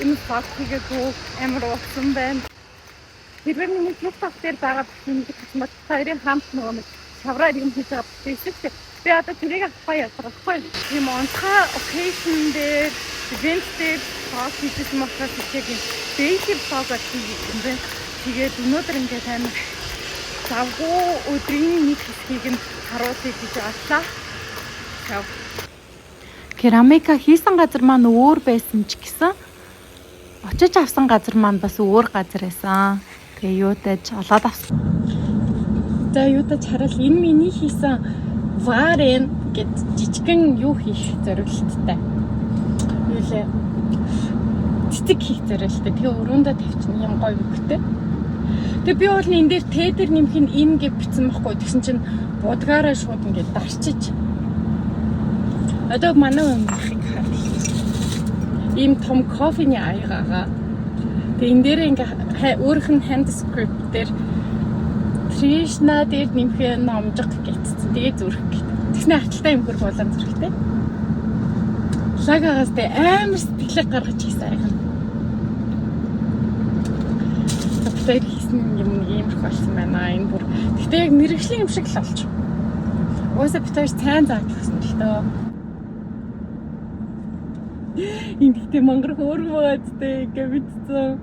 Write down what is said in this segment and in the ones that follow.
Энэ фак хийгээгүй амар уусан байна. Тэрвэр миний TikTok дээр байгаа юм гэж хоёрын хамт нөгөө шавраар юм хийж байгаа байсан. Би одоо тэрийг авахгүй яатрахгүй. Тийм онцгой occasion дээр event дээр фак хийсэн махаас ичээг юм. Basic фак хийсэн байна. Тэгээд өнөөдөр ингээд амар завгүй өдрийн нэг хэсгийг нь харуулъя гэж бодлоо. Керамика хийсэн газар маань өөр байсан ч гэсэн очиж авсан газар маань бас өөр газар байсан. Тэгээ юутаж олоод авсан. За юутаж харал энэ миний хийсэн варен гэд жижигэн юу хийх зорилттой. Юу лээ? Цэцэг хийх зорилттой. Тэгээ өрөөндөө тавьчихна юм гоё өгтэй. Тэгээ би бол энэ дээр тедэр нэмэх нь энэ гэж бичсэн байхгүй. Тэгсэн чинь будгаараа шууд ингээд дарчиж. Одоо манай өмнөхийг харъя. Ийм том кофений аягаа. Тэгээ энэ дээр ингээ өөрийнх нь hand script дээр Тришна дээр нэмэх номжиг гэсэн. Тэгээ зүрх гэдэг. Тэгснэ хаталтай юм хөр болон зүрхтэй. Лагаагаас тэ амар сэтгэлээ гаргаж хийсэн аяга. Тэр хийсэн юм ийм их болсон байна. Энэ бүр. Гэхдээ яг мэрэгжлийн юм шиг л болж. Уусаа битэж цайн зааж гэсэн л тоо. Энд ихтэй мангар хөөргөө байцтэй ингээ битцэн.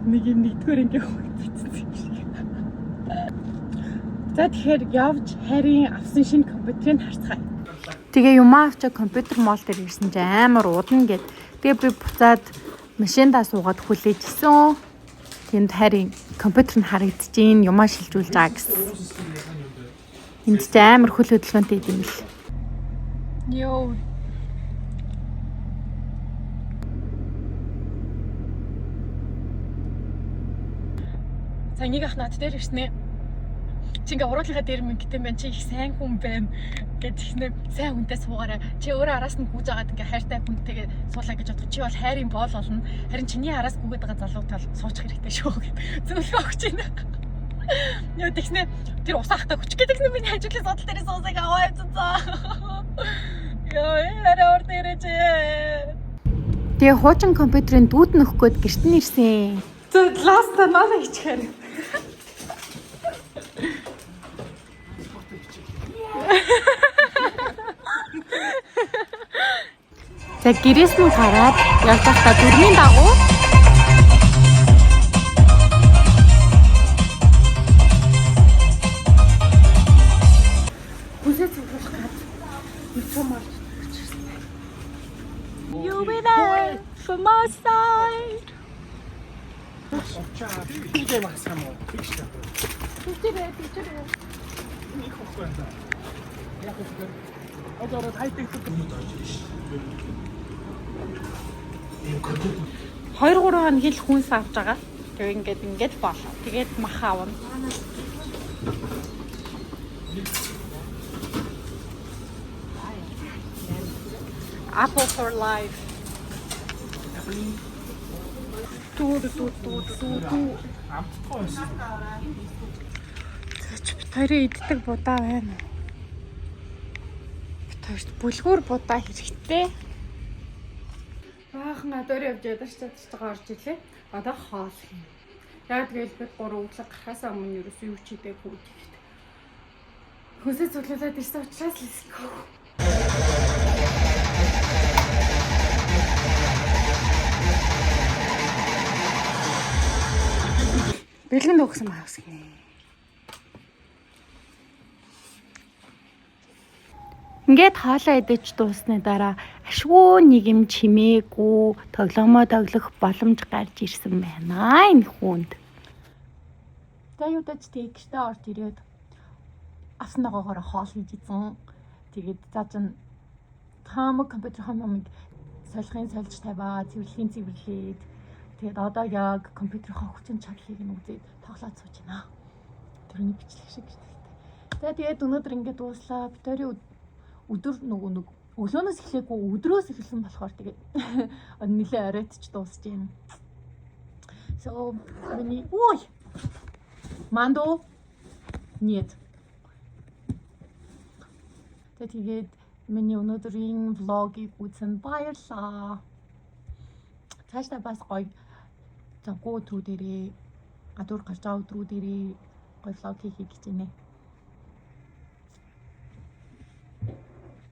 Нэг юм нэгдүгээр ингээ хөвцсөн юм шиг. За тэгэхээр явж харин авсан шинэ компьютерыг харцгаая. Тэгээ юмаа авчаа компьютер мол дээр ирсэн чи амар удна гэд. Тэгээ би буцаад машиндаа суугаад хүлээж исэн. Тэнд харин компьютер нь харагдчихээн юмаа шилжүүлж байгаа гэсэн. Энд чи амар хөл хөдөлгөөнтэй юм бил. Йоо. Нэг ах над дээр ирснэ. Чи ингээ уруулынхаа дээр мөнгөтэй байна. Чи их сайн хүн байна гэдгийгнээ сайн хүнтэй суугаарай. Чи өөрөө араас нь гүйж агаад ингээ хайртай хүнтэйгээ суулаа гэж бодох. Чи бол хайрын боол болно. Харин чиний араас гүйгээд байгаа залуу тал суучих хэрэгтэй шүү гэд зөвлөгөө өгч байна. Яа тэгснэ тэр усаахтай хүч гэдэгснэ миний хажуудлын судал дээр суусаг аваа явцгаа. Яа яраар дээрэж. Тэгээ хуучин компьютерийн дүүд нөх гээд гэрт нь ирсэн. Last анаа хийчихээр. За гэрээс нь гараад явж байхдаа дөрмийн дагуу бүсээ цуглах гад мэдсэн марч ирсэн. You be there from my side. 이게 막 사모 픽시다. 뒤집어. 이거 거야. 야 그거. 어저로 탈때 그거 Хоёр гурван хоног хэл хүнс авч байгаа. Тэгээ ингээд болоо. Тэгээд мах аавна. Apple for life. Туу. 암컷. Тэрээ иддэг будаа байна. Битэрт бүлгүүр будаа хэрэгтэй. Баахан адуур явж ядаж байгаа орж илээ. Одоо хоол хийнэ. Яг тэгэл би 3 өглөө гарахаас өмнө ерөөсөө юу ч хийдэггүй гэхдээ. Хүнсээ цуглуулад ирсэн учраас л эсэхгүй. Бэлгэн дуугсан маавс гинэ. Ингээд хоолоо идэж дуусны дараа ашгүй нэг юм чимээгүй тоглоомоо тоглох боломж гарч ирсэн байна энэ хүнд. За юудаж тэгштэй орж ирээд авсан ногоогоор хоол хийж ийсэн. Тэгээд зааж хамаг компьютер хамаг солихын сольж тавиа, цэвэрлэхийн цэвэрлээд тэгээд одоо яг компьютерийнхаа хүчин чадлыг нь үзээд тоглоод сууж байна. Тэрний бичлэг шиг шүү дээ. За тэгээд өнөөдөр ингээд дууслаа. Битэрийн өдөр нэг өглөөнөөс эхлэхгүй өдрөөс эхэлсэн болохоор тэгээд нэлээ оройтч дуусж байна. So миний ой мандо нет. Тэгээд миний өнөөдрийн влогийг үзэн баярлалаа. Цаашдаа бас гоё завгүй өдрүүдэрээ гадуур гарч байгаа өдрүүдэрээ гоё влог хийхийг хичээнэ.